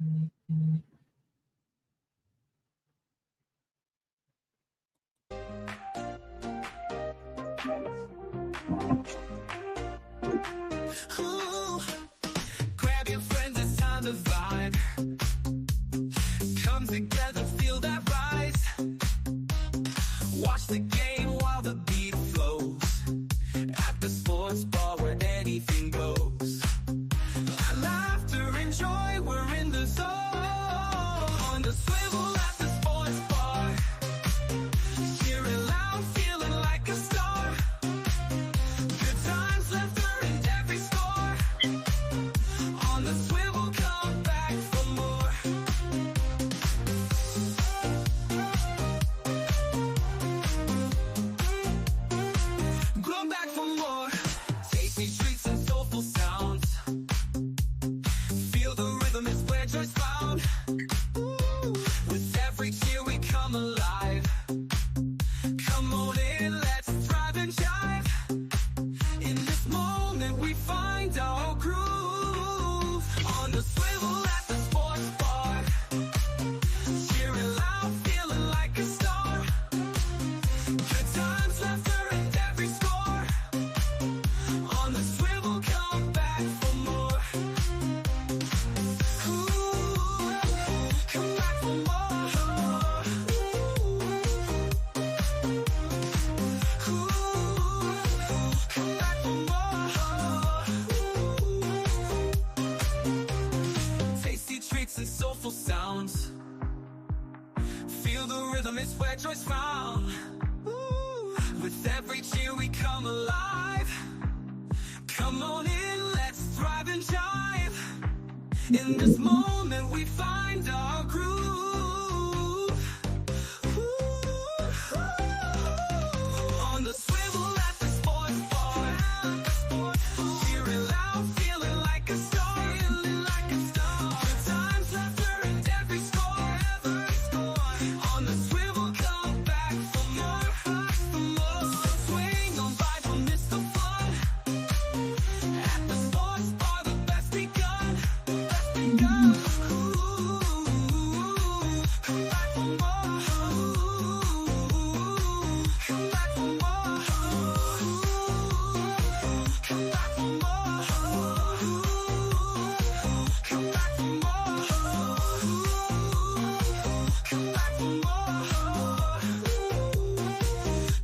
Ooh, grab your friends, it's time to vibe. Come together, feel that rise. Watch the game while the beat flows. At the sports bar where anything goes. Laughter and joy, we're in the zone. On the swivel at the sports bar. Cheering loud, feeling like a star. Good times, laughter and every score. On the swivel, come back for more. Come back for more. Tasty treats and soulful sounds. Feel the rhythm is where joy's found. Ooh, with every cheer we come alive. Come on in, let's thrive and jive. In this moment we find our groove. On the swivel at the sports bar. Cheering loud, feeling like a star. Good times, laughter and every score. On the swivel, come back for more. Ooh, come back for more. Ooh, come back for more. Tasty treats and soulful sounds. Feel the rhythm, it's where joy's found. Ooh, with every cheer we come alive. Come on in, let's thrive and jive. In this moment we find our groove. Ooh, on the swivel at the sports bar. Cheering loud, feeling like a star. Good times, laughter and every score. On the swivel, come back for more. Swing on by, don't miss the fun. At the sports bar, the best begun. Ooh, come back for more. Come back for more. Come back for more. Come back for more. Come back for more.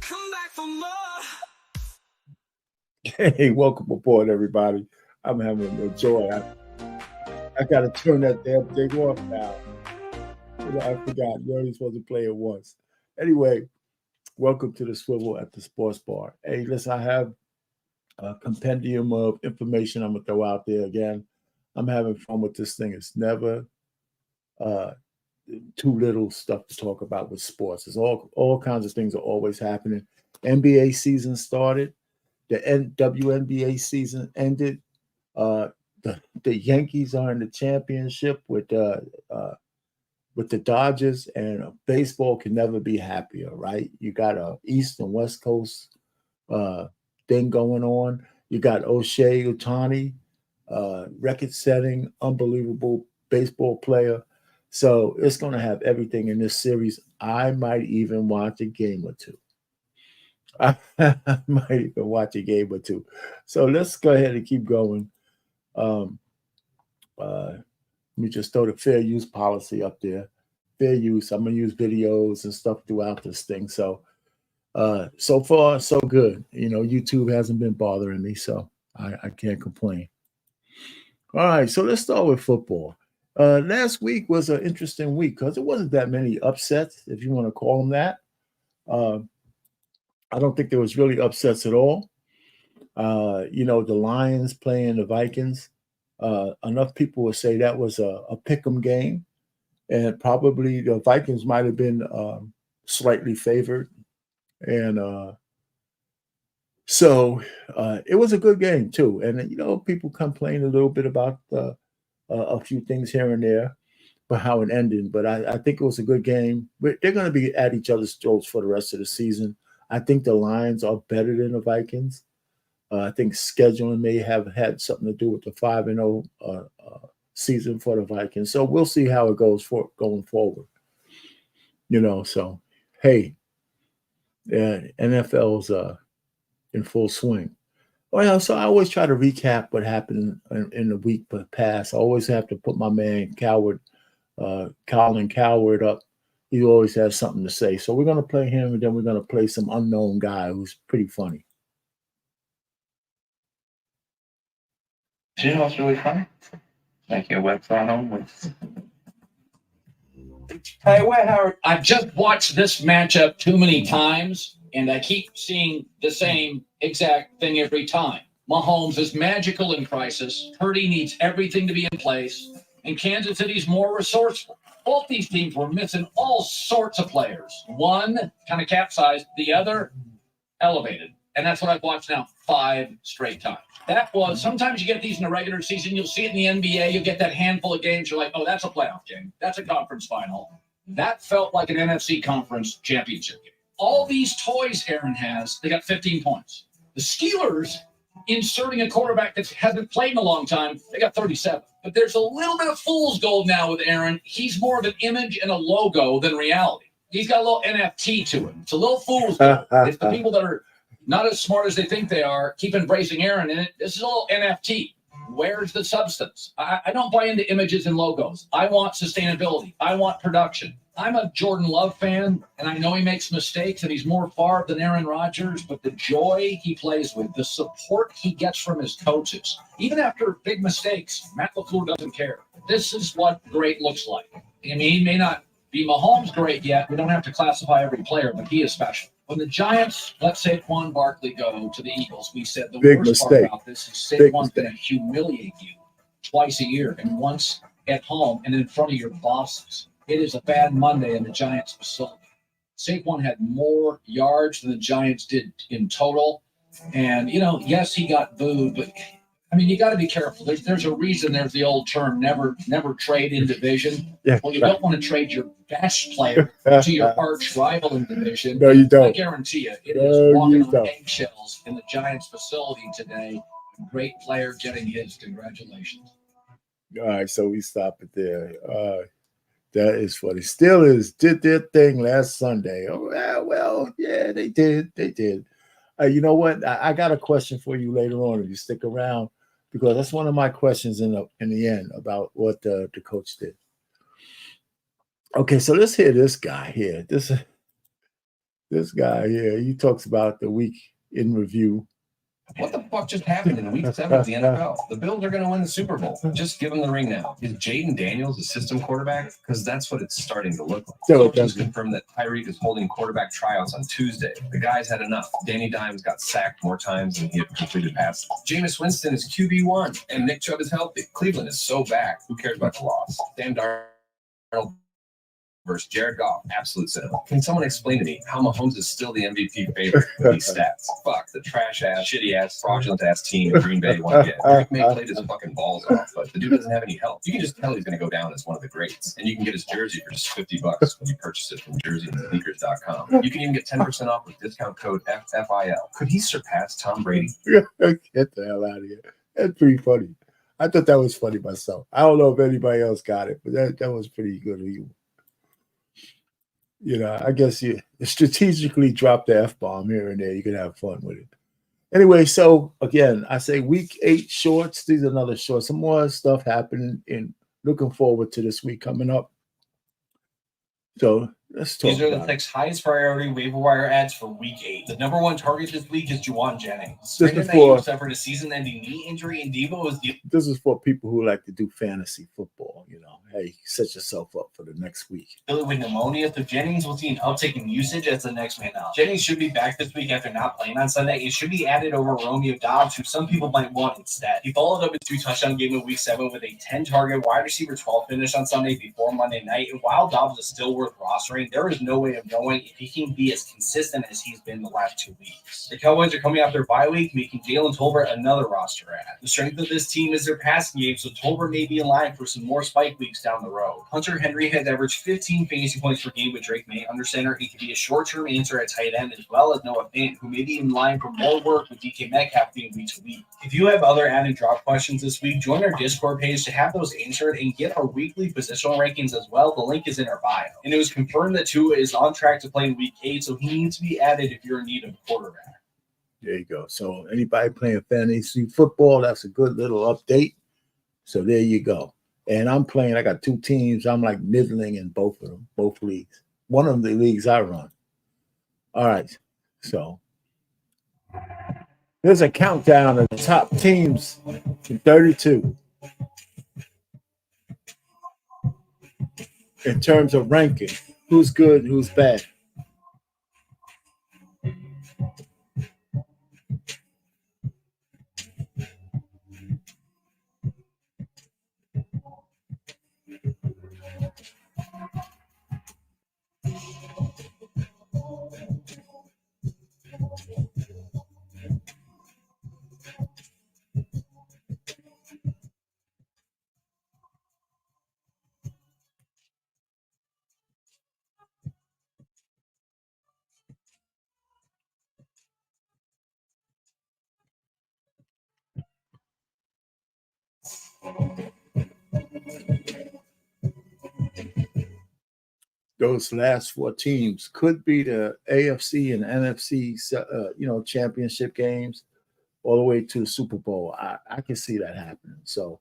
Come back for more. Hey, welcome aboard, everybody. I'm having a joy. I got to turn that damn thing off now. I forgot. You're only supposed to play it once. Anyway, welcome to the Swivel at the Sports Bar. Hey, listen, I have a compendium of information I'm going to throw out there again. I'm having fun with this thing. It's never too little stuff to talk about with sports. There's all kinds of things are always happening. NBA season started. The WNBA season ended. The Yankees are in the championship with the Dodgers, and baseball can never be happier, right? You got a East and West Coast thing going on. You got O'Shea Ohtani, record-setting, unbelievable baseball player. So it's going to have everything in this series. I might even watch a game or two. I might even watch a game or two. So let's go ahead and keep going. Let me just throw the fair use policy up there. Fair use. I'm going to use videos and stuff throughout this thing. So so far, so good. You know, YouTube hasn't been bothering me, so I can't complain. All right, so let's start with football. Last week was an interesting week because there wasn't that many upsets, if you want to call them that. I don't think there was really upsets at all. You know, the Lions playing the Vikings. Enough people would say that was a pick'em game, and probably the Vikings might have been slightly favored. And so it was a good game too. And you know, people complain a little bit about a few things here and there, but how it ended. But I think it was a good game. They're going to be at each other's throats for the rest of the season. I think the Lions are better than the Vikings. I think scheduling may have had something to do with the 5-0 season for the Vikings. So we'll see how it goes for going forward. So hey, yeah, NFL's in full swing. Well, so I always try to recap what happened in the week past. I always have to put my man Colin Coward up. He always has something to say. So we're going to play him, and then we're going to play some unknown guy who's pretty funny. You know what's really funny? Making a website home with. Hey, wait, Howard. I've just watched this matchup too many times, and I keep seeing the same exact thing every time. Mahomes is magical in crisis. Purdy needs everything to be in place, and Kansas City's more resourceful. Both these teams were missing all sorts of players. One kind of capsized, the other elevated. And that's what I've watched now 5 straight times. That was, sometimes you get these in the regular season. You'll see it in the NBA. You'll get that handful of games. You're like, oh, that's a playoff game. That's a conference final. That felt like an NFC conference championship game. All these toys Aaron has, they got 15 points. The Steelers, inserting a quarterback that hasn't played in a long time, they got 37. But there's a little bit of fool's gold now with Aaron. He's more of an image and a logo than reality. He's got a little NFT to him. It's a little fool's gold. It's the people that are not as smart as they think they are keep embracing Aaron. And this is a little NFT. Where's the substance? I don't buy into images and logos. I want sustainability. I want production. I'm a Jordan Love fan, and I know he makes mistakes, and he's more Favre than Aaron Rodgers, but the joy he plays with, the support he gets from his coaches, even after big mistakes, Matt LaFleur doesn't care. This is what great looks like. I mean, he may not be Mahomes great yet. We don't have to classify every player, but he is special. When the Giants let Saquon Barkley go to the Eagles, we said the big worst mistake. part about this is Saquon's going to humiliate you twice a year, and once at home and in front of your bosses. It is a bad Monday in the Giants facility. Saquon had more yards than the Giants did in total. And, yes, he got booed, but, you got to be careful. There's a reason there's the old term, never trade in division. Yeah, well, you don't want to trade your best player to your arch rival in division. No, you don't. I guarantee you, it is walking on eggshells in the Giants facility today. Great player getting his. Congratulations. All right, so we stop it there. That is funny. Steelers did their thing last Sunday. Oh, well, yeah, they did. They did. You know what? I got a question for you later on if you stick around, because that's one of my questions in the end about what the coach did. Okay, so let's hear this guy here. This guy here. He talks about the week in review. What the fuck just happened in week 7 of the NFL? The Bills are going to win the Super Bowl. Just give them the ring now. Is Jaden Daniels a system quarterback? Because that's what it's starting to look like. Coaches confirmed that Tyreek is holding quarterback tryouts on Tuesday. The guy's had enough. Danny Dimes got sacked more times than he had completed passes. Jameis Winston is QB1, and Nick Chubb is healthy. Cleveland is so back. Who cares about the loss? Sam Darnold versus Jared Goff, absolute cinema. Can someone explain to me how Mahomes is still the MVP favorite with these stats? Fuck the trash-ass, shitty-ass, fraudulent-ass team in Green Bay won again. Drake May played his fucking balls off, but the dude doesn't have any help. You can just tell he's going to go down as one of the greats, and you can get his jersey for just $50 when you purchase it from jerseyandSneakers.com. You can even get 10% off with discount code FFIL. Could he surpass Tom Brady? Get the hell out of here. That's pretty funny. I thought that was funny myself. I don't know if anybody else got it, but that was pretty good of you. I guess you strategically drop the F-bomb here and there. You can have fun with it. Anyway, so again, I say week 8 shorts. These are another short. Some more stuff happening, and looking forward to this week coming up. So let's talk. These are the 6 highest priority waiver wire ads for week 8. The number 1 target this week is Juwan Jennings. Brandon Ayuk suffered a season-ending knee injury, and Devo is the. This is for people who like to do fantasy football. Hey, set yourself up for the next week. Dealing with pneumonia, so Jennings will see an uptick in usage as the next man up. Jennings should be back this week after not playing on Sunday. It should be added over Romeo Doubs, who some people might want instead. He followed up his 2-touchdown game in week 7 with a 10-target wide receiver 12 finish on Sunday before Monday night. And while Doubs is still worth rostering, there is no way of knowing if he can be as consistent as he's been the last 2 weeks. The Cowboys are coming off their bye week, making Jalen Tolbert another roster ad. The strength of this team is their passing game, so Tolbert may be in line for some more spike weeks weeks down the road. Hunter Henry has averaged 15 fantasy points per game with Drake May under center. He could be a short-term answer at tight end, as well as Noah Fant, who may be in line for more work with DK Metcalf being week to week. If you have other add and drop questions this week, join our Discord page to have those answered and get our weekly positional rankings as well. The link is in our bio. And it was confirmed that Tua is on track to play in week 8, so he needs to be added if you're in need of a quarterback. There you go. So anybody playing fantasy football, that's a good little update. So there you go. And I'm playing, I got 2 teams. I'm like middling in both of them, both leagues. One of the leagues I run. All right. So there's a countdown of the top teams from 32 in terms of ranking. Who's good, who's bad. Those last 4 teams could be the AFC and NFC, championship games, all the way to the Super Bowl. I can see that happening. So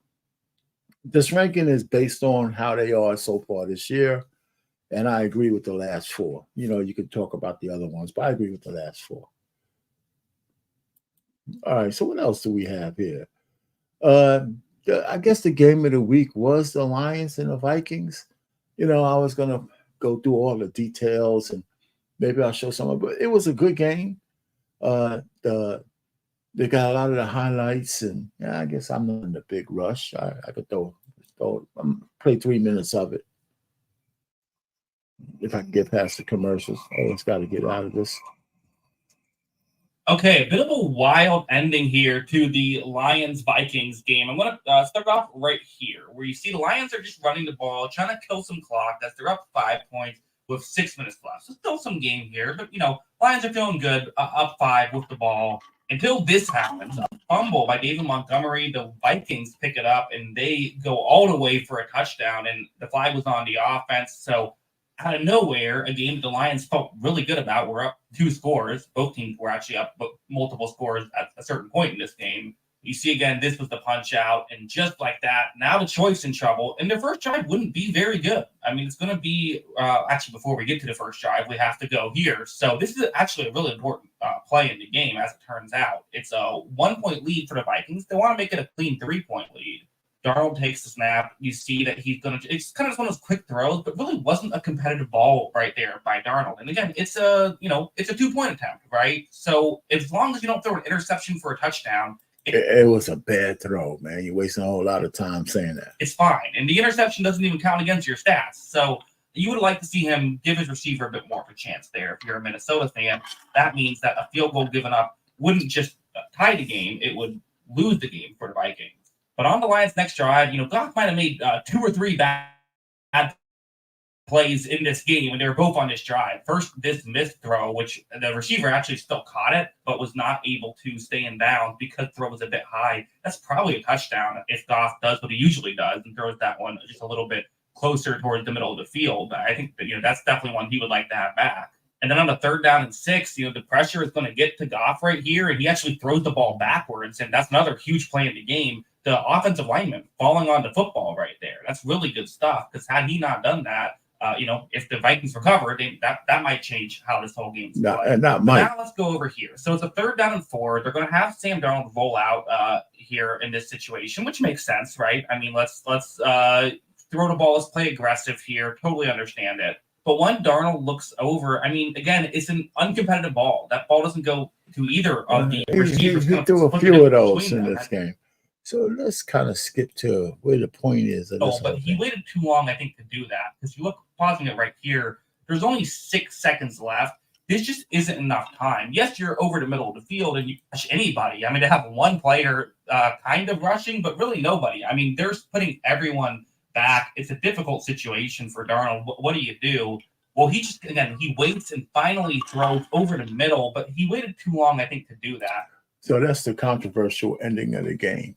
this ranking is based on how they are so far this year, and I agree with the last 4. You could talk about the other ones, but I agree with the last 4. All right, so what else do we have here? I guess the game of the week was the Lions and the Vikings. I was going to go through all the details and maybe I'll show some of it, but it was a good game. They got a lot of the highlights, and I guess I'm not in a big rush. I could play 3 minutes of it if I can get past the commercials. I always got to get out of this. Okay, a bit of a wild ending here to the Lions-Vikings game. I'm going to start off right here, where you see the Lions are just running the ball, trying to kill some clock. They're up 5 points with 6 minutes left. So still some game here, but, Lions are feeling good, up 5 with the ball. Until this happens, a fumble by David Montgomery. The Vikings pick it up, and they go all the way for a touchdown, and the flag was on the offense. So out of nowhere, a game that the Lions felt really good about. We're up 2 scores. Both teams were actually up multiple scores at a certain point in this game. You see, again, this was the punch out, and just like that, now the Chiefs in trouble, and their first drive wouldn't be very good. I mean, it's going to be, actually, before we get to the first drive, we have to go here. So this is actually a really important play in the game, as it turns out. It's a 1-point lead for the Vikings. They want to make it a clean 3-point lead. Darnold takes the snap. You see that he's going to – it's kind of one of those quick throws, but really wasn't a competitive ball right there by Darnold. And again, it's a 2-point attempt, right? So as long as you don't throw an interception for a touchdown – it was a bad throw, man. You're wasting a whole lot of time saying that. It's fine. And the interception doesn't even count against your stats. So you would like to see him give his receiver a bit more of a chance there. If you're a Minnesota fan, that means that a field goal given up wouldn't just tie the game. It would lose the game for the Vikings. But on the Lions' next drive, Goff might have made 2 or 3 bad plays in this game, and they were both on this drive. First, this missed throw, which the receiver actually still caught it, but was not able to stay in bounds because the throw was a bit high. That's probably a touchdown if Goff does what he usually does and throws that one just a little bit closer towards the middle of the field. I think that, that's definitely one he would like to have back. And then on the 3rd down and 6, the pressure is going to get to Goff right here, and he actually throws the ball backwards, and that's another huge play in the game. The offensive lineman falling on the football right there. That's really good stuff, because had he not done that, if the Vikings recover, that might change how this whole game's played. Now let's go over here. So it's a 3rd down and 4. They're going to have Sam Darnold roll out here in this situation, which makes sense, right? I mean, let's throw the ball, let's play aggressive here. Totally understand it. But when Darnold looks over, I mean, again, it's an uncompetitive ball. That ball doesn't go to either of the receivers. He threw a few of those in this game. So let's kind of skip to where the point is. But he waited too long, I think, to do that. Because you look, pausing it right here, there's only 6 seconds left. This just isn't enough time. Yes, you're over the middle of the field, and you rush anybody. I mean, to have one player kind of rushing, but really nobody. I mean, they're putting everyone back. It's a difficult situation for Darnold. What do you do? Well, he waits and finally throws over the middle, but he waited too long, I think, to do that. So that's the controversial ending of the game.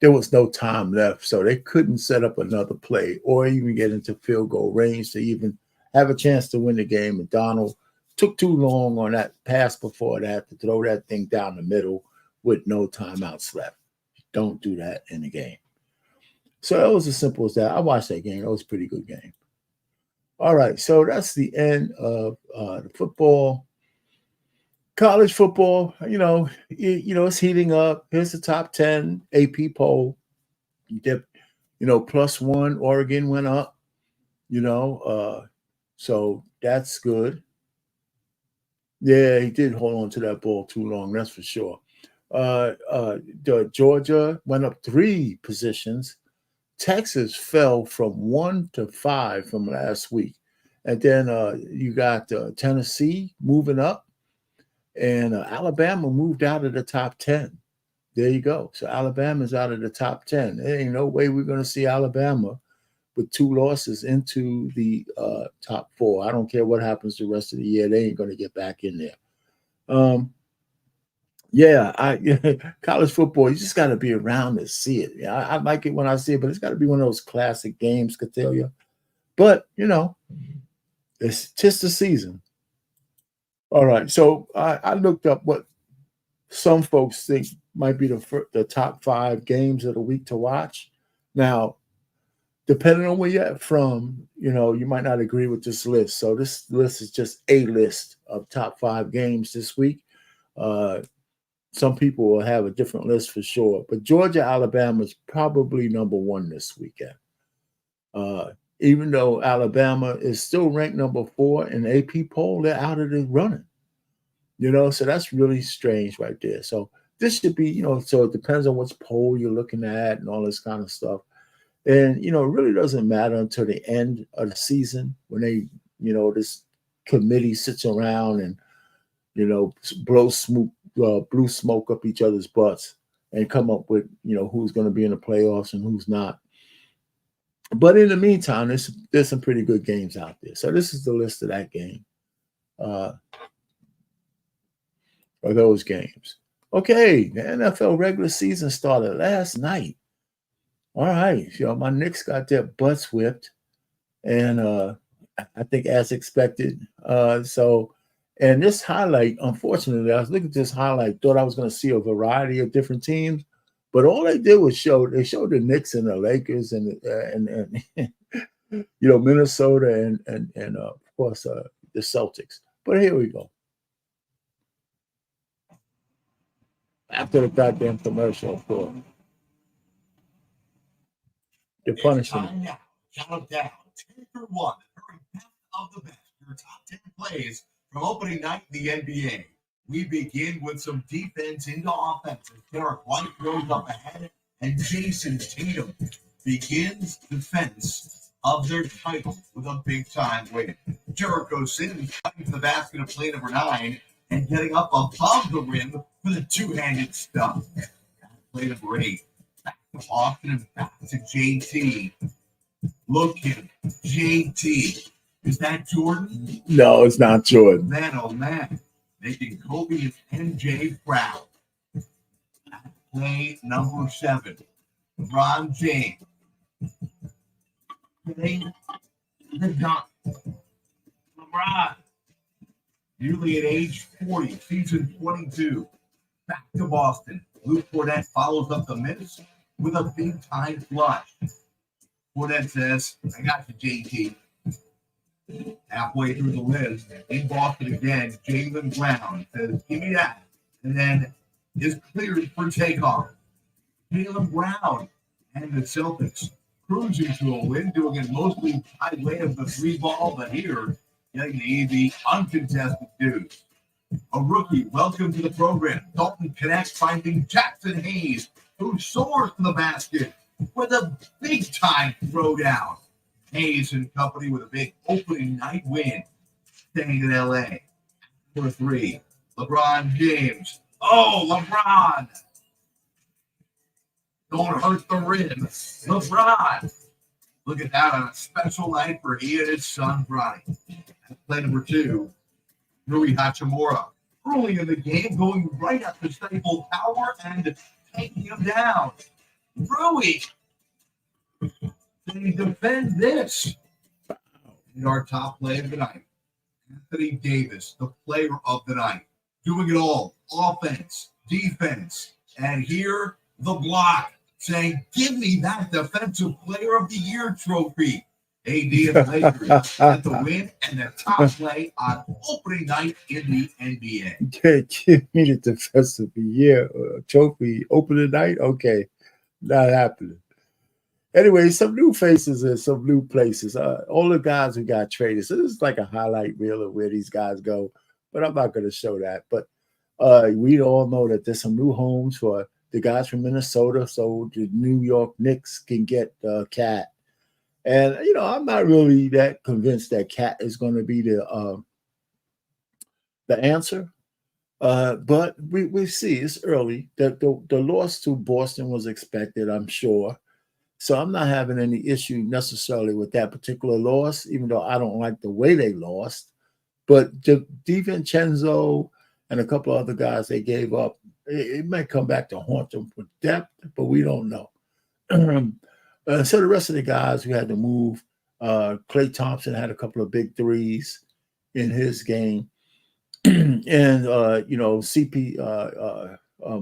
There was no time left, so they couldn't set up another play or even get into field goal range to even have a chance to win the game. And Donald took too long on that pass before that to throw that thing down the middle with no timeouts left. Don't do that in the game. So it was as simple as that. I watched that game. It was a pretty good game. All right, so that's the end of the football. College football, it's heating up. Here's the top 10 AP poll. +1, Oregon went up, so that's good. Yeah, he did hold on to that ball too long, that's for sure. Georgia went up 3 positions. Texas fell from 1 to 5 from last week. And then you got Tennessee moving up, and Alabama moved out of the top 10. There you go. So Alabama's out of the top 10. There ain't no way we're going to see Alabama with 2 losses into the top 4. I don't care what happens the rest of the year. They ain't going to get back in there. College football, you just got to be around to see it. Yeah, I like it when I see it, but it's got to be one of those classic games, could tell you. But, it's just the season. All right, so I looked up what some folks think might be the top 5 games of the week to watch. Now, depending on where you're from, you might not agree with this list. So this list is just a list of top 5 games this week. Some people will have a different list for sure, but Georgia, Alabama is probably number 1 this weekend. Even though Alabama is still ranked number 4 in the AP poll, they're out of the running. So that's really strange right there. So this should be, so it depends on which poll you're looking at and all this kind of stuff. And, it really doesn't matter until the end of the season when they, this committee sits around and, blow blue smoke up each other's butts and come up with, who's going to be in the playoffs and who's not. But in the meantime, there's some pretty good games out there. So this is the list of that game. Or those games. Okay, the NFL regular season started last night. All right, my Knicks got their butts whipped, and I think as expected. And this highlight, unfortunately, I was looking at this highlight, thought I was going to see a variety of different teams, but all they did was showed the Knicks and the Lakers and Minnesota and of course the Celtics. But here we go. After the goddamn commercial, of course. They're punishing Time now. Count down 10 through 1. The very best of the best. Your top 10 plays from opening night in the NBA. We begin with some defense into offense. Derek White throws up ahead, and Jason Tatum begins defense of their title with a big-time win. Jericho Sims cutting to the basket of play number 9 and getting up above the rim with a 2-handed stuff. Play number 8. Back to Austin and back to JT. Looking, JT. Is that Jordan? No, it's not Jordan. Man, oh man. Making Kobe and MJ proud. Play number 7. LeBron James. Play the dunk. LeBron. Nearly at age 40, season 22. Back to Boston. Luke Cornett follows up the miss with a big-time flush. Cornett says, I got you, JT. Halfway through the list, in Boston again, Jaylen Brown says, give me that. And then is cleared for takeoff. Jaylen Brown and the Celtics cruising to a win, doing it mostly by way of the 3 ball, but here, getting the easy, uncontested dues. A rookie, welcome to the program. Dalton Connect finding Jackson Hayes, who soars to the basket with a big-time throwdown. Hayes and company with a big opening night win. Staying in L.A. for 3. LeBron James. Oh, LeBron. Don't hurt the rim. LeBron. Look at that on a special night for he and his son, Ronnie. Play number 2, Rui Hachimura. Early in the game, going right up to Staple Power and taking him down. Rui, they defend this. And our top play of the night, Anthony Davis, the player of the night, doing it all, offense, defense, and here the block, saying, give me that Defensive Player of the Year trophy. AD and the Lakers get the win and the top play on opening night in the NBA. Give me the Defensive of the Year trophy opening night? Okay, not happening. Anyway, some new faces and some new places. All the guys who got traded. So this is like a highlight reel of where these guys go, but I'm not going to show that. But we all know that there's some new homes for the guys from Minnesota, so the New York Knicks can get Cat. And, you know, I'm not really that convinced that Cat is going to be the answer. But we see it's early. The loss to Boston was expected, I'm sure. So I'm not having any issue necessarily with that particular loss, even though I don't like the way they lost. But DiVincenzo and a couple of other guys they gave up, it might come back to haunt them with depth, but we don't know. So the rest of the guys who had to move, Klay Thompson had a couple of big threes in his game. And, you know,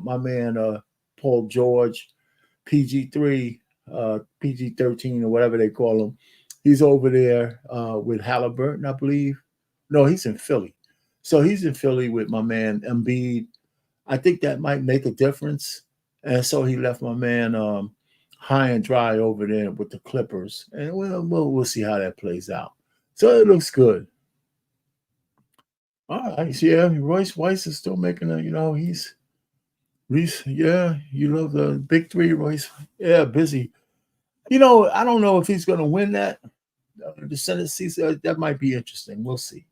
my man, Paul George, PG3, PG-13 or whatever they call him, he's over there with Halliburton, I believe. No, he's in Philly. So he's in Philly with my man Embiid. I think that might make a difference. And so he left my man high and dry over there with the Clippers. And we'll see how that plays out. So it looks good. All right. Yeah, Royce Weiss is still making a, you know, he's yeah, you love the big three, Royce. Yeah, busy. You know, I don't know if he's going to win that. The Senate seat, that might be interesting. We'll see.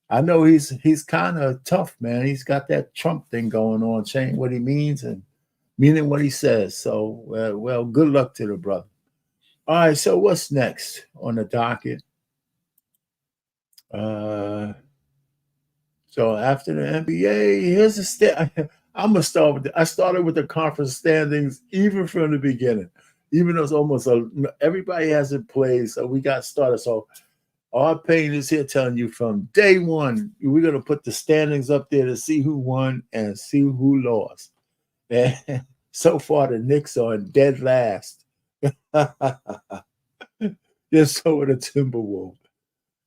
I know he's kind of tough, man. He's got that Trump thing going on, saying what he means and meaning what he says. So, well, good luck to the brother. All right, so what's next on the docket? So after the NBA, here's the I'm gonna start with. I started with the conference standings even from the beginning, even though it's almost everybody hasn't played, so we got started. So our pain is here telling you from day one, we're gonna put the standings up there to see who won and see who lost. And so far, the Knicks are in dead last. Just so are the Timberwolves.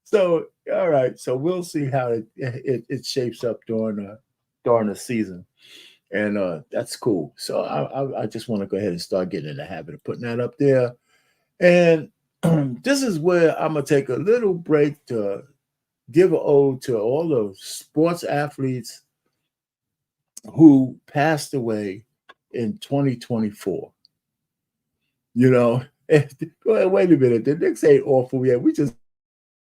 So all right, so we'll see how it shapes up during the season. And that's cool. So I just want to go ahead and start getting in the habit of putting that up there. And this is where I'm going to take a little break to give an ode to all the sports athletes who passed away in 2024. You know, wait a minute. The Knicks ain't awful yet. We just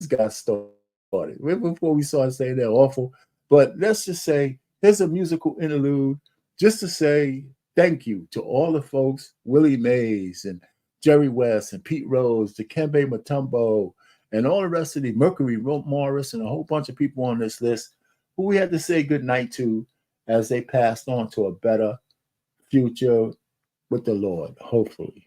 got started. Before we started saying they're awful. But let's just say, here's a musical interlude just to say thank you to all the folks, Willie Mays and Jerry West and Pete Rose, Dikembe Mutombo, and all the rest of the Mercury Morris and a whole bunch of people on this list who we had to say goodnight to as they passed on to a better future with the Lord, hopefully.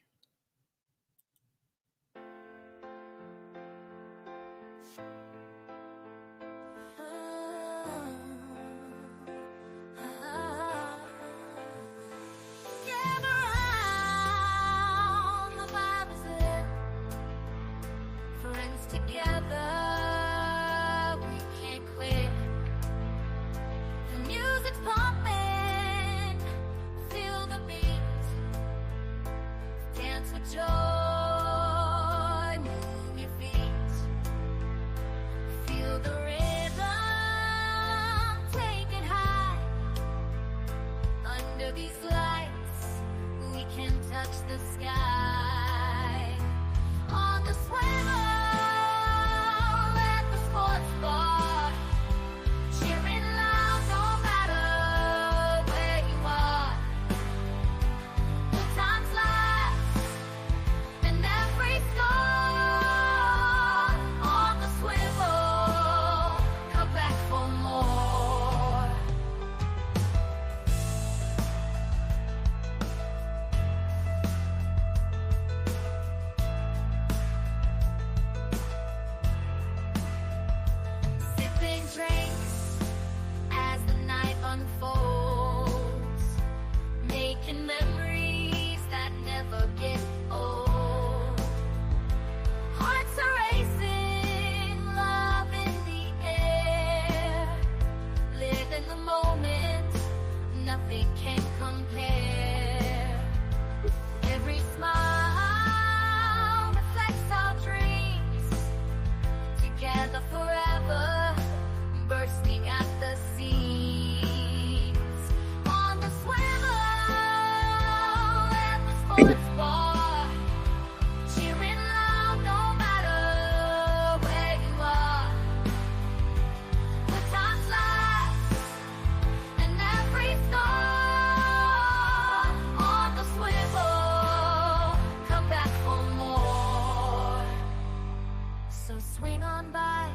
on by.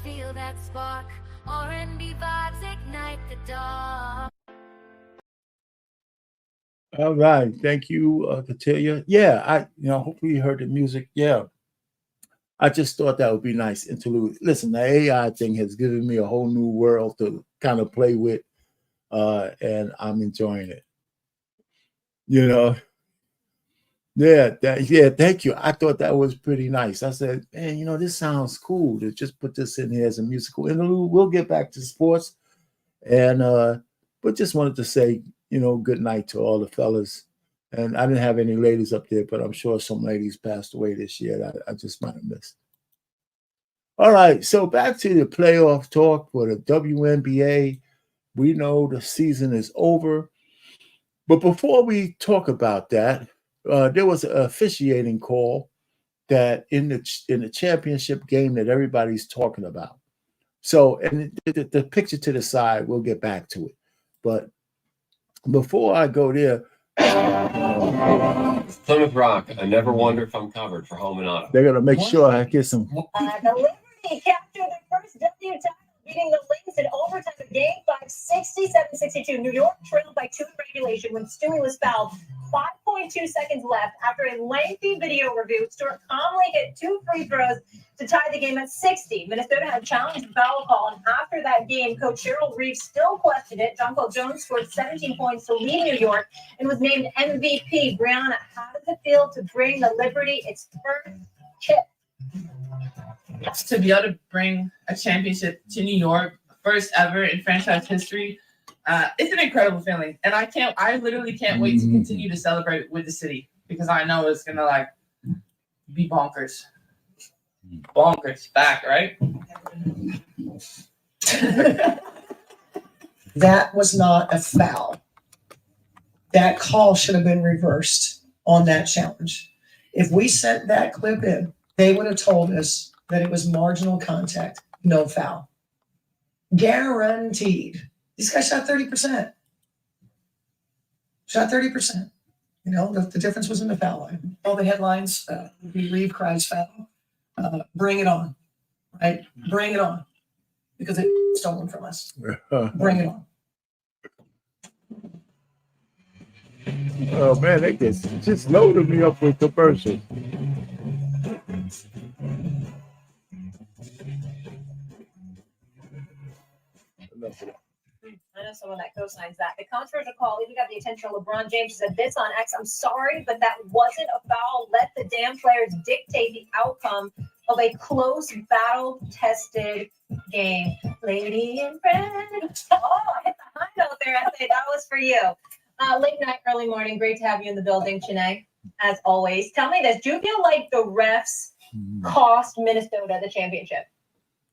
Feel that spark. R&B vibes ignite the dark. All right. Thank you, Katilia. Yeah, hopefully you heard the music. Yeah. I just thought that would be nice interlude. Listen, the AI thing has given me a whole new world to kind of play with, and I'm enjoying it. Yeah, thank you. I thought that was pretty nice. I said, man, this sounds cool to just put this in here as a musical interlude. We'll get back to sports, and but just wanted to say, good night to all the fellas. And I didn't have any ladies up there, but I'm sure some ladies passed away this year that I just might have missed. All right, so back to the playoff talk for the WNBA. We know the season is over, but before we talk about that, there was an officiating call that in the championship game that everybody's talking about. So, and the picture to the side, we'll get back to it. But before I go there, Plymouth Rock. I never wonder if I'm covered for home and auto. they're gonna make sure I get some. The Liberty captured their first W title, beating the Lynx in overtime of Game 5, 67-62. New York trailed by 2 in regulation when Stewie was fouled. 5.2 seconds left. After a lengthy video review, Stewart calmly hit 2 free throws to tie the game at 60. Minnesota had challenged the foul call, and after that game, Coach Cheryl Reeves still questioned it. Jonquil Jones scored 17 points to lead New York and was named MVP. Brianna, how does it feel to bring the Liberty its first chip? To be able to bring a championship to New York, first ever in franchise history, it's an incredible feeling, and I literally can't wait to continue to celebrate with the city because I know it's gonna be bonkers. Back, right? That was not a foul. That call should have been reversed on that challenge. If we sent that clip in, they would have told us that it was marginal contact, no foul. Guaranteed. These guys shot 30%. Shot 30%. The difference was in the foul line. All the headlines, Reeve cries foul. Bring it on, right? Bring it on. Because it's stolen from us. Bring it on. Oh man, they just loaded me up with commercials. I know someone that co-signs that. The controversial call even got the attention of LeBron James. Said this on X, "I'm sorry, but that wasn't a foul. Let the damn players dictate the outcome of a close, battle-tested game." Lady and friend. Oh, I hit the high note there. I say that was for you. Late night, early morning. Great to have you in the building, Chene, as always. Tell me this. Do you feel like the refs cost Minnesota the championship?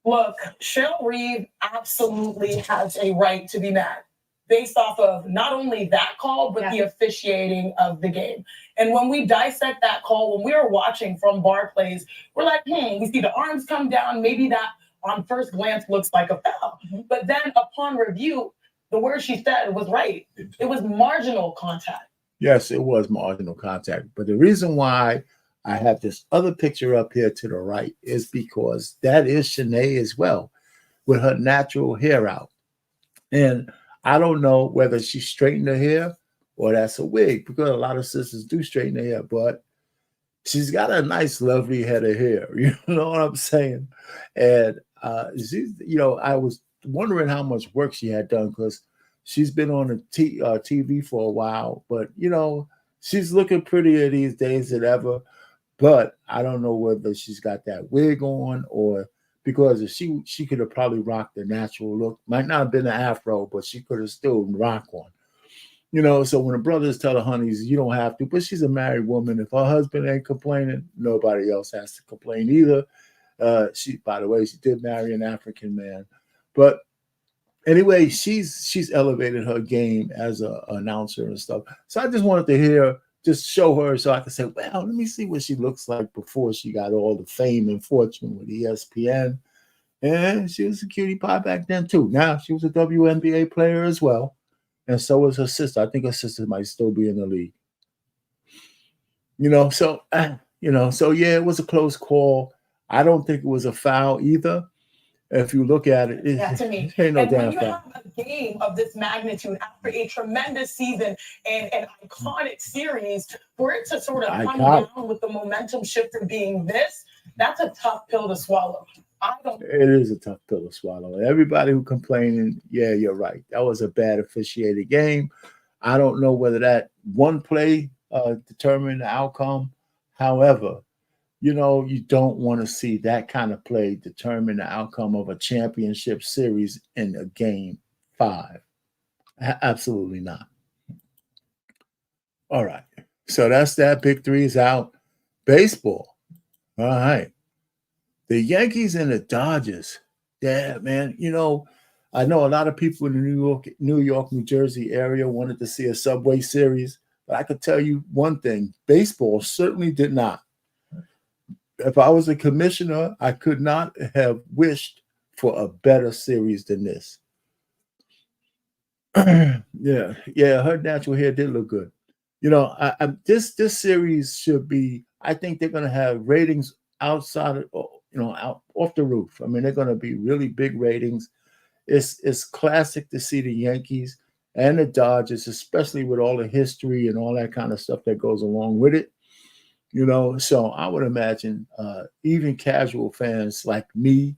Look, Cheryl Reeve absolutely has a right to be mad based off of not only that call, but the officiating of the game. And when we dissect that call, when we were watching from Barclays, we're like, we see the arms come down. Maybe that on first glance looks like a foul. But then upon review, the word she said was right. It was marginal contact. Yes, it was marginal contact. But the reason why I have this other picture up here to the right is because that is Shanae as well, with her natural hair out. And I don't know whether she straightened her hair or that's a wig, because a lot of sisters do straighten their hair, but she's got a nice, lovely head of hair. You know what I'm saying? And she's, I was wondering how much work she had done, because she's been on the TV for a while, but she's looking prettier these days than ever. But I don't know whether she's got that wig on, or because if she could have probably rocked the natural look. Might not have been an afro, but she could have still rocked one. So when the brothers tell the honeys, you don't have to, but she's a married woman. If her husband ain't complaining, nobody else has to complain either. By the way, she did marry an African man. But anyway, she's elevated her game as an announcer and stuff. So I just wanted to just show her so I could say, well, let me see what she looks like before she got all the fame and fortune with ESPN. And she was a cutie pie back then too. Now she was a WNBA player as well. And so was her sister. I think her sister might still be in the league. So yeah, it was a close call. I don't think it was a foul either. If you look at it, Yeah, to me. ain't no And damn when you foul. have a game of this magnitude after a tremendous season and an iconic series, for it to sort of come down with the momentum shifter being this, that's a tough pill to swallow. It is a tough pill to swallow. Everybody who complaining, yeah, you're right. That was a bad officiated game. I don't know whether that one play determined the outcome. However, you know, you don't want to see that kind of play determine the outcome of a championship series in a game 5. Absolutely not. All right. So that's that. Big three is out. Baseball. All right. The Yankees and the Dodgers. Yeah, man. You know a lot of people in the New York, New Jersey area wanted to see a Subway Series, but I could tell you one thing: baseball certainly did not. If I was a commissioner, I could not have wished for a better series than this. yeah, her natural hair did look good. You know, this series should be. I think they're going to have ratings outside of, out off the roof. I mean, they're going to be really big ratings. It's classic to see the Yankees and the Dodgers, especially with all the history and all that kind of stuff that goes along with it. You know, so I would imagine even casual fans like me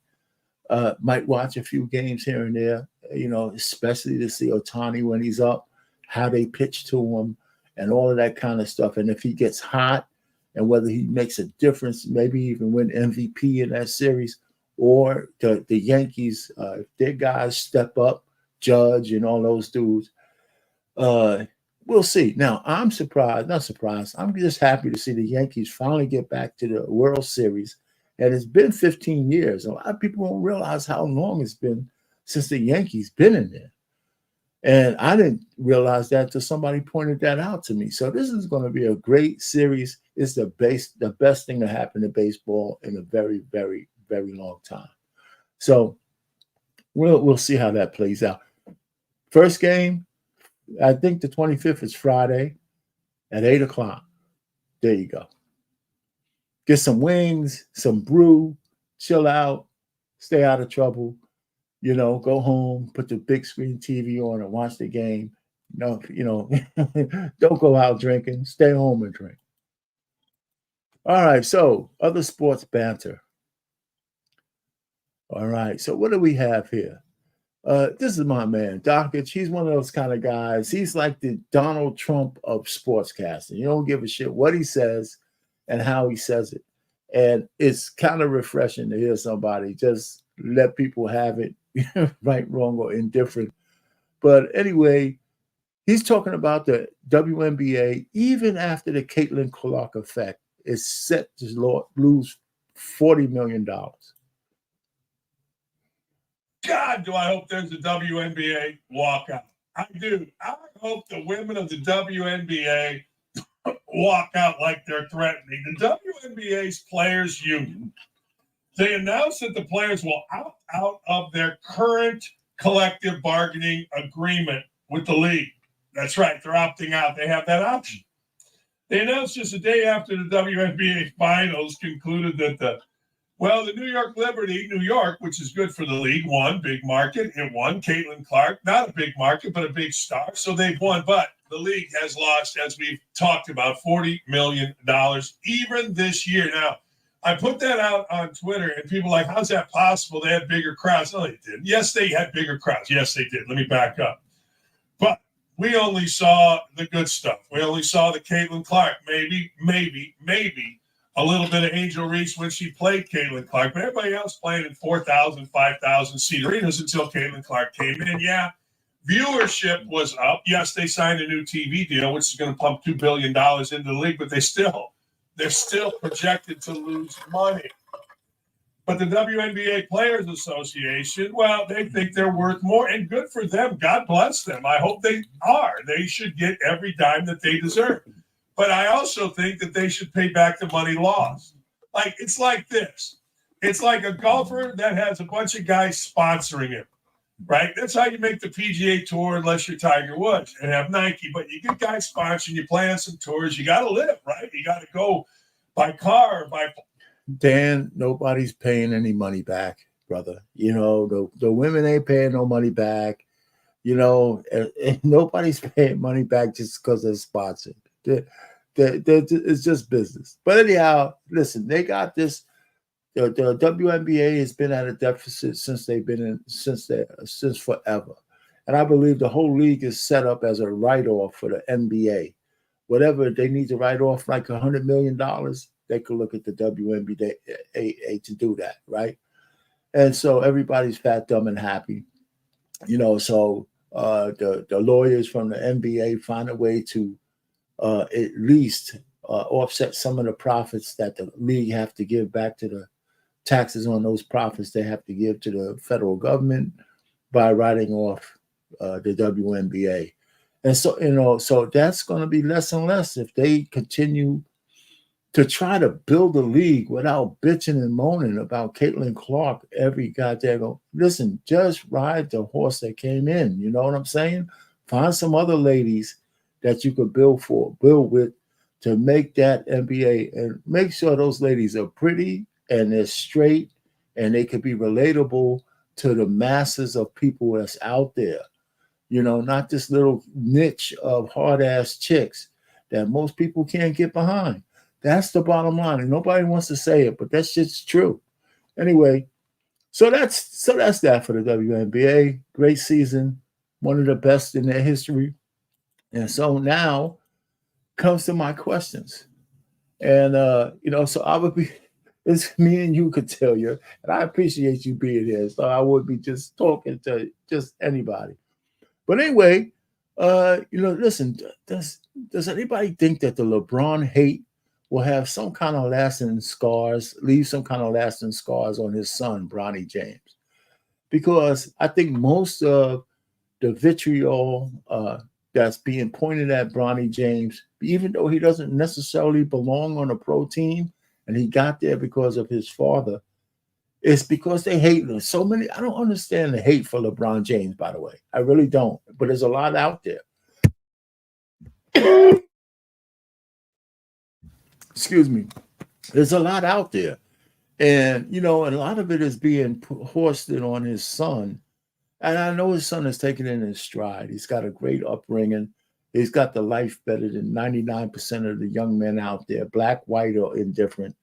might watch a few games here and there, you know, especially to see Ohtani when he's up, how they pitch to him and all of that kind of stuff. And if he gets hot and whether he makes a difference, maybe even win MVP in that series, or the Yankees, if their guys step up, Judge and all those dudes, we'll see. Now, I'm not surprised. I'm just happy to see the Yankees finally get back to the World Series. And it's been 15 years. A lot of people don't realize how long it's been since the Yankees been in there. And I didn't realize that until somebody pointed that out to me. So this is going to be a great series. It's the best thing to happen to baseball in a very, very, very long time. So we'll see how that plays out. First game, I think the 25th is Friday at 8 o'clock. There you go. Get some wings, some brew, chill out, stay out of trouble. You know, go home, put the big screen TV on and watch the game. Don't go out drinking. Stay home and drink. All right, so other sports banter. All right, so what do we have here? This is my man, Dockage. He's one of those kind of guys. He's like the Donald Trump of sportscasting. You don't give a shit what he says and how he says it. And it's kind of refreshing to hear somebody just let people have it, right, wrong, or indifferent. But anyway, he's talking about the WNBA, even after the Caitlin Clark effect, is set to lose $40 million. God, do I hope there's a WNBA walkout. I do. I hope the women of the WNBA walk out like they're threatening. The WNBA's players union, they announced that the players will opt out of their current collective bargaining agreement with the league. That's right. They're opting out. They have that option. They announced just a day after the WNBA finals concluded that the New York Liberty, New York, which is good for the league, won, big market. It won. Caitlin Clark, not a big market, but a big star. So they've won. But the league has lost, as we've talked about, $40 million even this year. Now, I put that out on Twitter, and people are like, how's that possible? They had bigger crowds. No, they didn't. Yes, they had bigger crowds. Yes, they did. Let me back up. But we only saw the good stuff. We only saw the Caitlin Clark. Maybe a little bit of Angel Reese when she played Caitlin Clark. But everybody else playing in 4,000, 5,000 seat arenas until Caitlin Clark came in. Yeah, viewership was up. Yes, they signed a new TV deal, which is going to pump $2 billion into the league, but they're still projected to lose money. But the WNBA Players Association, well, they think they're worth more, and good for them. God bless them. I hope they are. They should get every dime that they deserve. But I also think that they should pay back the money lost. It's like this. It's like a golfer that has a bunch of guys sponsoring him, right? That's how you make the PGA Tour unless you're Tiger Woods and have Nike. But you get guys sponsoring, you play on some tours, you got to live, right? You got to go by car, by Dan, nobody's paying any money back, brother. You know, the women ain't paying no money back. You know, and nobody's paying money back just because they're sponsored. It's just business. But anyhow, listen, they got this. The WNBA has been at a deficit since they've been in since forever, and I believe the whole league is set up as a write-off for the NBA. Whatever they need to write off, like $100 million, they could look at the WNBA to do that, right? And so everybody's fat, dumb, and happy, you know. So the lawyers from the NBA find a way to at least offset some of the profits that the league have to give back to the taxes on those profits they have to give to the federal government by writing off the WNBA. And so, you know, so that's going to be less and less if they continue to try to build a league without bitching and moaning about Caitlin Clark every goddamn. Listen, just ride the horse that came in. You know what I'm saying? Find some other ladies that you could build with to make that NBA, and make sure those ladies are pretty and they're straight and they could be relatable to the masses of people that's out there. You know, not this little niche of hard-ass chicks that most people can't get behind. That's the bottom line. And nobody wants to say it, but that shit's true. Anyway, so that's that for the WNBA. Great season, one of the best in their history. And so now comes to my questions. And you know, so I would be, it's me and you could tell you, and I appreciate you being here. So I would be just talking to just anybody. But anyway, you know, listen, does anybody think that the LeBron hate will have some kind of lasting scars, leave some kind of lasting scars on his son, Bronny James? Because I think most of the vitriol that's being pointed at Bronny James, even though he doesn't necessarily belong on a pro team, and he got there because of his father, it's because they hate him. So many, I don't understand the hate for LeBron James, by the way. I really don't. But there's a lot out there. Excuse me. There's a lot out there. And, you know, and a lot of it is being hoisted on his son. And I know his son is taking it in his stride. He's got a great upbringing. He's got the life better than 99% of the young men out there, black, white, or indifferent.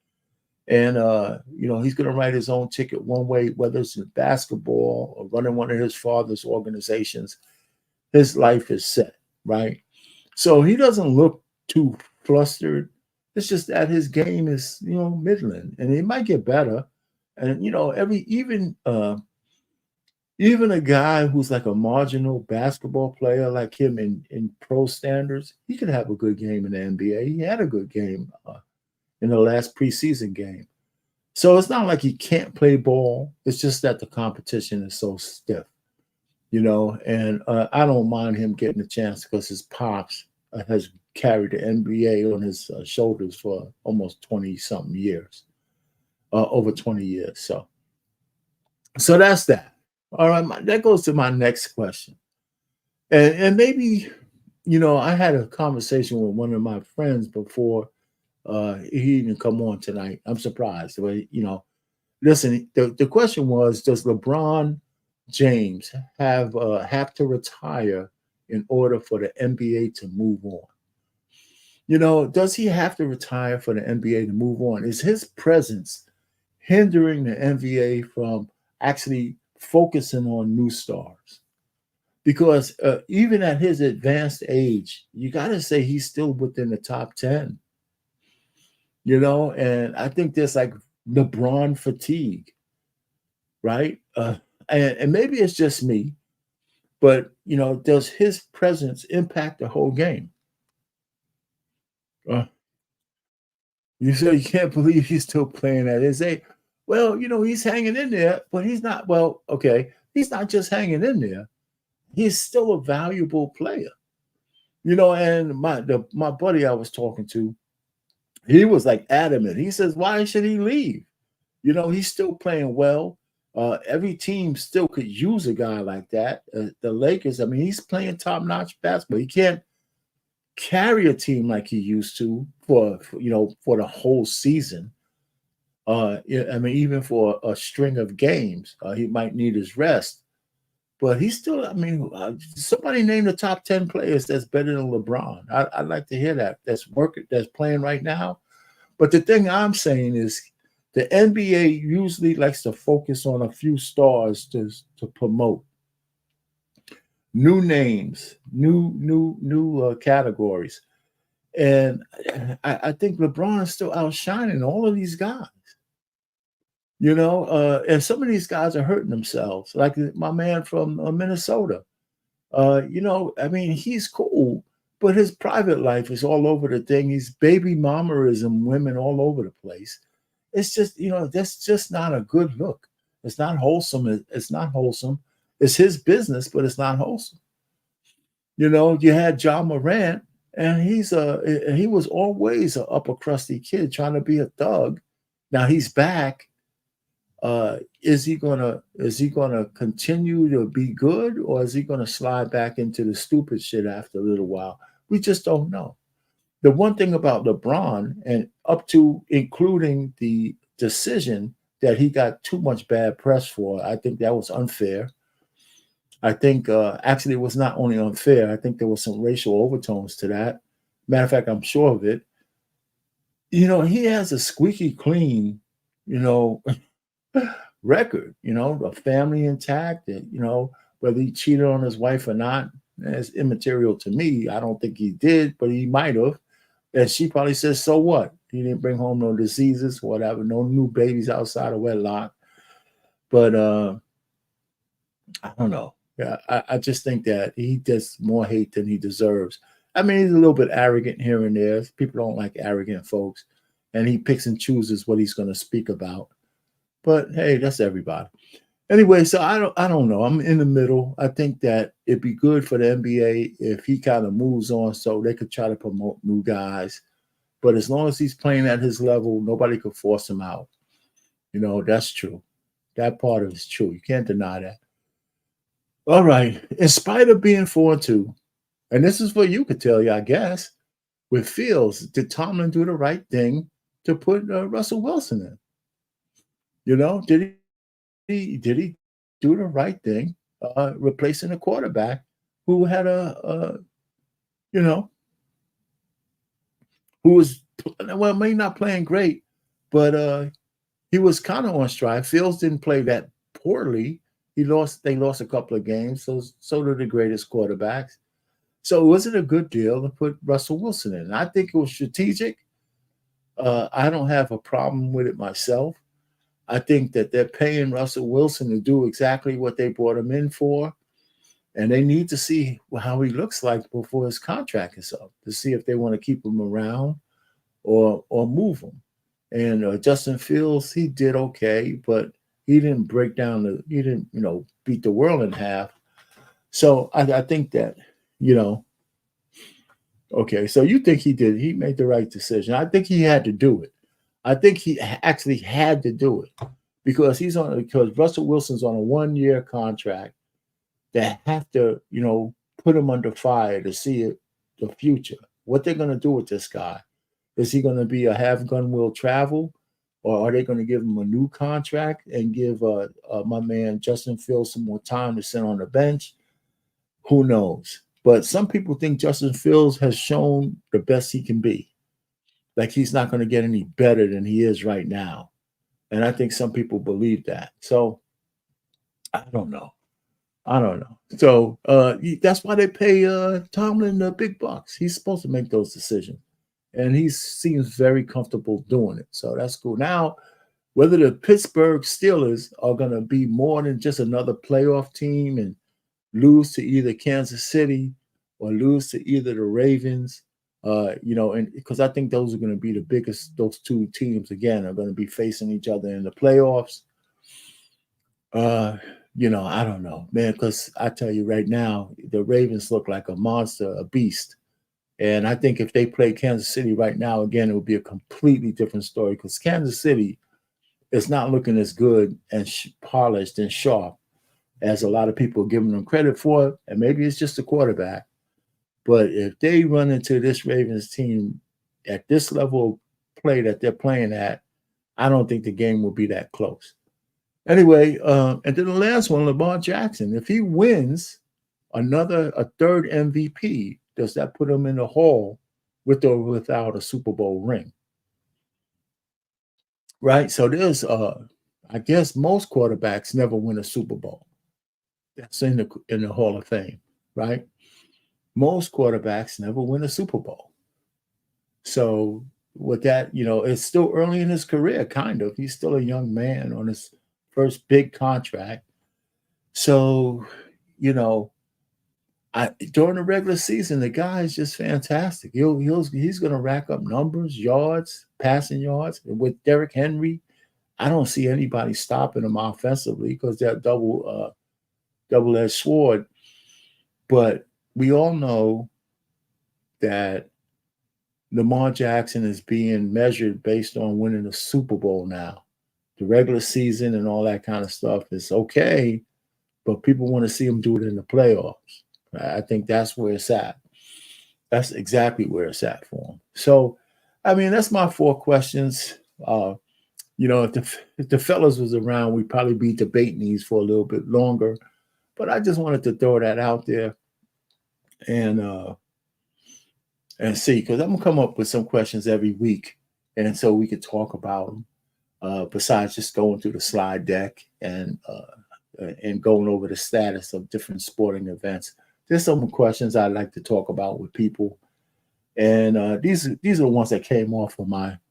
And, you know, he's going to write his own ticket one way, whether it's in basketball or running one of his father's organizations. His life is set, right? So he doesn't look too flustered. It's just that his game is, you know, middling, and it might get better. And, you know, even a guy who's like a marginal basketball player like him in pro standards, he could have a good game in the NBA. He had a good game in the last preseason game. So it's not like he can't play ball. It's just that the competition is so stiff, you know, and I don't mind him getting a chance because his pops has carried the NBA on his shoulders for almost 20-something years, over 20 years. So that's that. All right, that goes to my next question. And maybe, you know, I had a conversation with one of my friends before he didn't come on tonight. I'm surprised. But, you know, listen, the question was, does LeBron James have to retire in order for the NBA to move on? You know, does he have to retire for the NBA to move on? Is his presence hindering the NBA from actually focusing on new stars? Because even at his advanced age, you got to say he's still within the top 10. You know, and I think there's like LeBron fatigue, right? And maybe it's just me, but, you know, does his presence impact the whole game? You say you can't believe he's still playing at his age. Well, you know, he's hanging in there, but he's not, well, okay, he's not just hanging in there. He's still a valuable player. You know, and my buddy I was talking to, he was like adamant. He says, why should he leave? You know, he's still playing well. Every team still could use a guy like that. The Lakers, I mean, he's playing top-notch basketball. He can't carry a team like he used to for the whole season. Yeah, I mean, even for a string of games, he might need his rest. But he's still, I mean, somebody name the top 10 players that's better than LeBron. I'd like to hear that. That's working, that's playing right now. But the thing I'm saying is the NBA usually likes to focus on a few stars to promote new names, new categories. And I think LeBron is still outshining all of these guys. And some of these guys are hurting themselves, like my man from Minnesota. I mean, he's cool, but his private life is all over the thing. He's baby mamaism women all over the place. It's just, that's just not a good look. It's not wholesome. It's not wholesome. It's his business, but it's not wholesome. You had John Morant, and he was always an upper crusty kid trying to be a thug. Now he's back. Is he gonna continue to be good, or is he gonna slide back into the stupid shit after a little while? We just don't know. The one thing about LeBron, and up to including the decision that he got too much bad press for, I think that was unfair. I think actually it was not only unfair, I think there was some racial overtones to that. Matter of fact, I'm sure of it. He has a squeaky clean, record, a family intact, and whether he cheated on his wife or not, is immaterial to me. I don't think he did, but he might have. And she probably says, so what? He didn't bring home no diseases, whatever, no new babies outside of wedlock. But I don't know. Yeah, I just think that he does more hate than he deserves. I mean, he's a little bit arrogant here and there. People don't like arrogant folks. And he picks and chooses what he's going to speak about. But hey, that's everybody. Anyway, so I don't know. I'm in the middle. I think that it'd be good for the NBA if he kind of moves on so they could try to promote new guys. But as long as he's playing at his level, nobody could force him out. That's true. That part of it is true. You can't deny that. All right. In spite of being 4-2, and this is what you could tell you, I guess, with Fields, did Tomlin do the right thing to put Russell Wilson in? Did he do the right thing, replacing a quarterback who had who was, well, maybe not playing great, but he was kind of on stride. Fields didn't play that poorly. They lost a couple of games, so did the greatest quarterbacks. So was it a good deal to put Russell Wilson in? I think it was strategic. I don't have a problem with it myself. I think that they're paying Russell Wilson to do exactly what they brought him in for. And they need to see how he looks like before his contract is up to see if they want to keep him around or move him. And Justin Fields, he did okay, but he didn't break down he didn't, beat the world in half. So I think that, okay, so you think he made the right decision. I think he had to do it. I think he actually had to do it because Russell Wilson's on a 1-year contract that have to, put him under fire to see the future. What they're going to do with this guy. Is he going to be a have gun will travel, or are they going to give him a new contract and give my man Justin Fields some more time to sit on the bench? Who knows? But some people think Justin Fields has shown the best he can be. Like he's not going to get any better than he is right now. And I think some people believe that. So I don't know. So that's why they pay Tomlin the big bucks. He's supposed to make those decisions. And he seems very comfortable doing it. So that's cool. Now, whether the Pittsburgh Steelers are going to be more than just another playoff team and lose to either Kansas City or lose to either the Ravens, and because I think those are going to be the biggest, those two teams again are going to be facing each other in the playoffs. I don't know, man, because I tell you right now, the Ravens look like a monster, a beast. And I think if they play Kansas City right now, again, it would be a completely different story because Kansas City is not looking as good and polished and sharp as a lot of people are giving them credit for. And maybe it's just the quarterback. But if they run into this Ravens team at this level of play that they're playing at, I don't think the game will be that close. Anyway, and then the last one, Lamar Jackson. If he wins a third MVP, does that put him in the hall with or without a Super Bowl ring? Right. So there's I guess most quarterbacks never win a Super Bowl. That's in the Hall of Fame, right? Most quarterbacks never win a Super Bowl. So with that, it's still early in his career, kind of. He's still a young man on his first big contract. So, during the regular season, the guy is just fantastic. He's going to rack up numbers, yards, passing yards. And with Derrick Henry, I don't see anybody stopping him offensively because they're double-edged sword. But we all know that Lamar Jackson is being measured based on winning the Super Bowl now. The regular season and all that kind of stuff is okay, but people want to see him do it in the playoffs. I think that's where it's at. That's exactly where it's at for him. So, that's my 4 questions. If the fellas was around, we'd probably be debating these for a little bit longer. But I just wanted to throw that out there and see, because I'm gonna come up with some questions every week, and so we could talk about them. Besides just going through the slide deck and going over the status of different sporting events, there's some questions I'd like to talk about with people, and these are the ones that came off of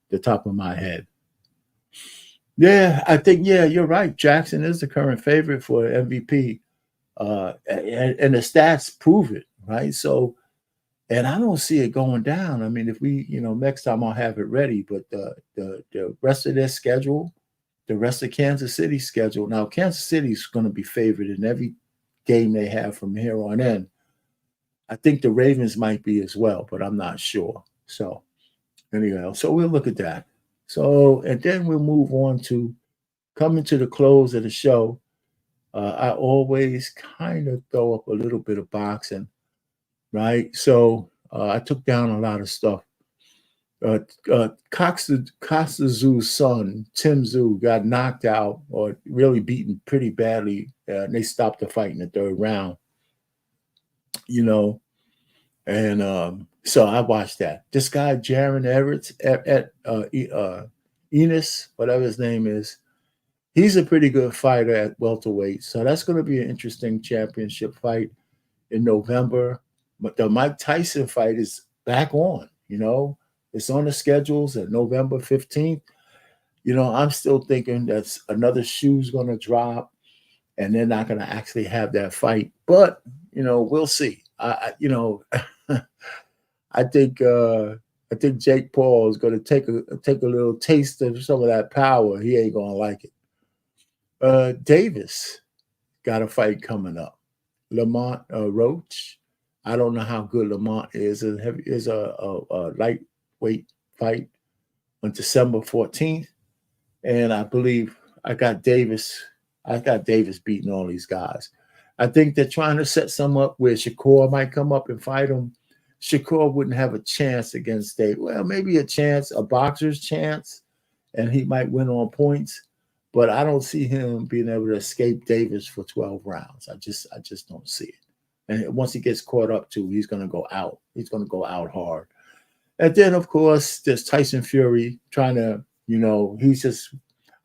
the top of my head. Yeah, I think you're right. Jackson is the current favorite for MVP, and the stats prove it, right? So. And I don't see it going down. If we, next time I'll have it ready. But the rest of their schedule, the rest of Kansas City's schedule. Now, Kansas City's going to be favored in every game they have from here on in. I think the Ravens might be as well, but I'm not sure. So, anyhow, so we'll look at that. So, and then we'll move on to coming to the close of the show. I always kind of throw up a little bit of boxing. Right, so I took down a lot of stuff. Costa Zoo's son, Tim Zoo, got knocked out or really beaten pretty badly. And they stopped the fight in the 3rd round. And so I watched that. This guy, Jaron Everett, Enos, whatever his name is, he's a pretty good fighter at welterweight. So that's going to be an interesting championship fight in November. But the Mike Tyson fight is back on, It's on the schedules at November 15th. I'm still thinking that's another shoe's going to drop and they're not going to actually have that fight. But, we'll see. I think Jake Paul is going to take a little taste of some of that power. He ain't going to like it. Davis got a fight coming up. Lamont Roach. I don't know how good Lamont is. It's a lightweight fight on December 14th. And I believe I got Davis beating all these guys. I think they're trying to set some up where Shakur might come up and fight him. Shakur wouldn't have a chance against Davis. Well, maybe a boxer's chance, and he might win on points. But I don't see him being able to escape Davis for 12 rounds. I just don't see it. And once he gets caught up to, he's going to go out. He's going to go out hard. And then, of course, there's Tyson Fury trying to,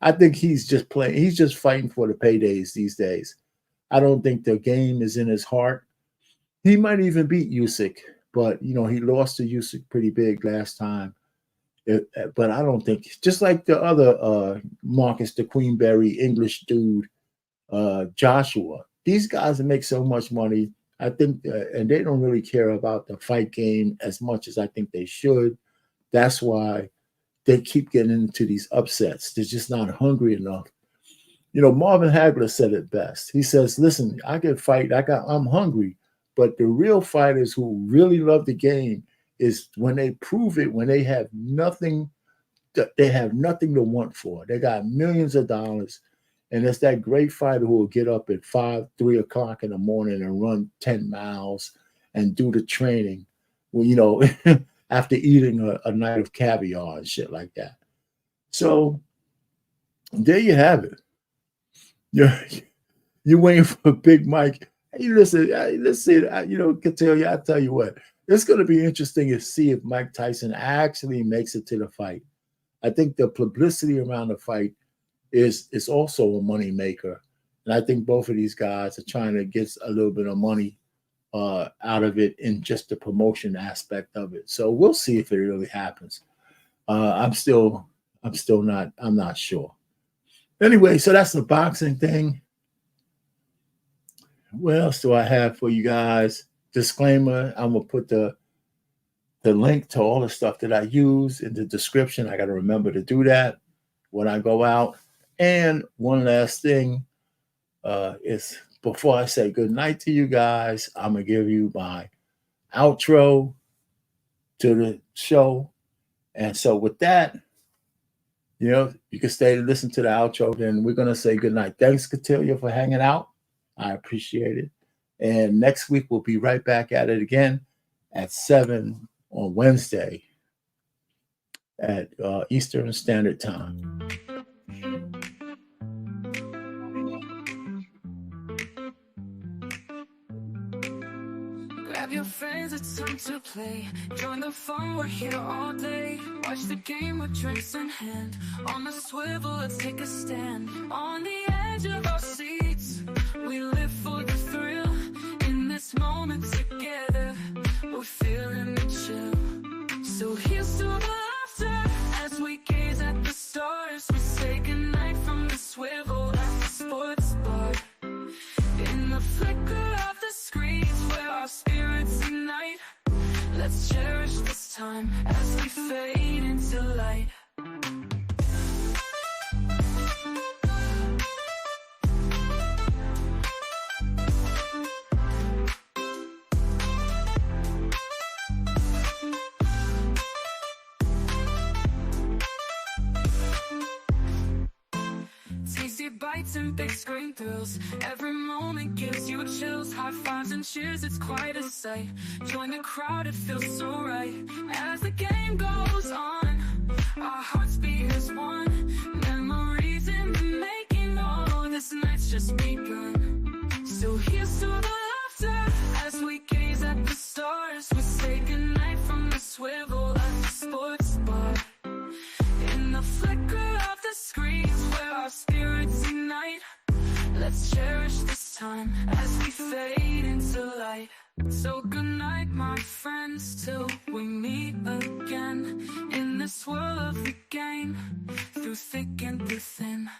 I think he's just playing. He's just fighting for the paydays these days. I don't think the game is in his heart. He might even beat Usyk, but, he lost to Usyk pretty big last time. But I don't think, just like the other Marcus the Queenberry English dude, Joshua, these guys make so much money. I think, and they don't really care about the fight game as much as I think they should. That's why they keep getting into these upsets. They're just not hungry enough. Marvin Hagler said it best. He says, listen, I can fight. I'm hungry. But the real fighters who really love the game is when they prove it, when they have nothing to want for. They got millions of dollars. And it's that great fighter who will get up at 3 o'clock in the morning and run 10 miles and do the training, after eating a night of caviar and shit like that. So There you have it. You're waiting for Big Mike. Hey, listen, Katalia, I tell you what, it's going to be interesting to see if Mike Tyson actually makes it to the fight. I think the publicity around the fight is also a money maker. And I think both of these guys are trying to get a little bit of money out of it in just the promotion aspect of it. So we'll see if it really happens. I'm not sure. Anyway, so that's the boxing thing. What else do I have for you guys? Disclaimer, I'm going to put the link to all the stuff that I use in the description. I got to remember to do that when I go out. And one last thing is before I say good night to you guys, I'm going to give you my outro to the show. And so with that, you can stay to listen to the outro. Then we're going to say good night. Thanks, Katilia, for hanging out. I appreciate it. And next week, we'll be right back at it again at 7 on Wednesday at Eastern Standard Time. Grab your friends, it's time to play. Join the fun, we're here all day. Watch the game with drinks in hand. On the swivel, let's take a stand. On the edge of our seats, we live for the thrill. In this moment together, we're feeling the chill. So here's to the laughter as we gaze at the stars. We say goodnight from the swivel at the sports bar. In the flicker of the screens where our spirits ignite, let's cherish this time as we fade into light. Tasty bites and big screen thrills. Every moment gives you chills. High fives and cheers, it's quite a sight. Join the crowd, it feels so right. As the game goes on, our hearts beat as one. Memories in the making, oh, this night's just begun. So here's to the laughter as we gaze at the stars. We say goodnight from the swivel at the sports bar. In the flicker of the screens where our spirits ignite, let's cherish this time as we fade into light. So good night, my friends, till we meet again in this world of the game, through thick and through thin.